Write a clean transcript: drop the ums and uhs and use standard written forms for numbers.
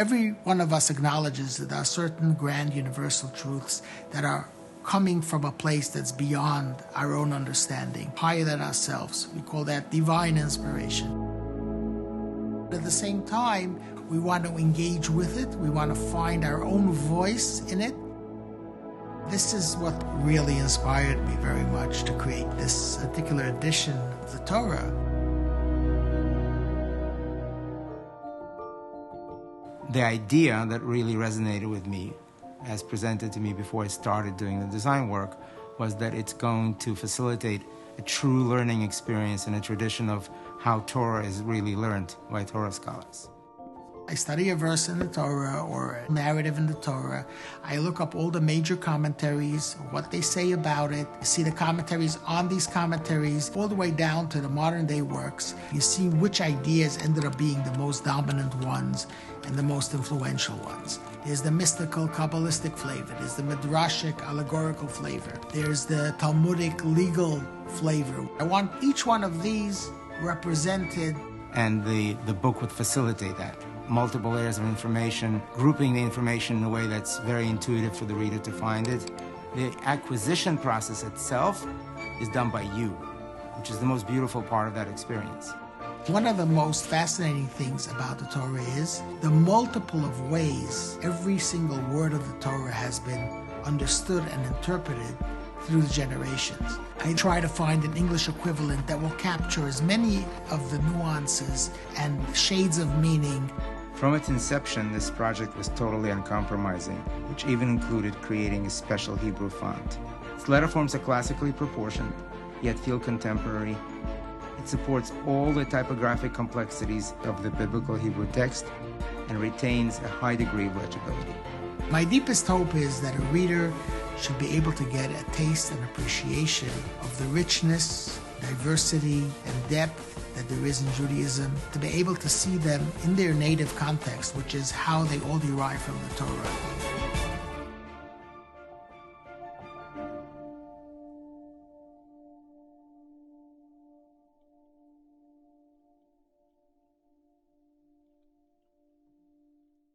Every one of us acknowledges that there are certain grand universal truths that are coming from a place that's beyond our own understanding, higher than ourselves. We call that divine inspiration. At the same time, we want to engage with it. We want to find our own voice in it. This is what really inspired me very much to create this particular edition of the Torah. The idea that really resonated with me, as presented to me before I started doing the design work, was that it's going to facilitate a true learning experience in a tradition of how Torah is really learned by Torah scholars. I study a verse in the Torah or a narrative in the Torah. I look up all the major commentaries, what they say about it. You see the commentaries on these commentaries, all the way down to the modern day works. You see which ideas ended up being the most dominant ones and the most influential ones. There's the mystical, Kabbalistic flavor. There's the Midrashic, allegorical flavor. There's the Talmudic, legal flavor. I want each one of these represented. And the book would facilitate that. Multiple layers of information, grouping the information in a way that's very intuitive for the reader to find it. The acquisition process itself is done by you, which is the most beautiful part of that experience. One of the most fascinating things about the Torah is the multiple of ways every single word of the Torah has been understood and interpreted through the generations. I try to find an English equivalent that will capture as many of the nuances and shades of meaning. From its inception, this project was totally uncompromising, which even included creating a special Hebrew font. Its letterforms are classically proportioned, yet feel contemporary. It supports all the typographic complexities of the biblical Hebrew text and retains a high degree of legibility. My deepest hope is that a reader should be able to get a taste and appreciation of the richness, diversity, and depth that there is in Judaism, to be able to see them in their native context, which is how they all derive from the Torah.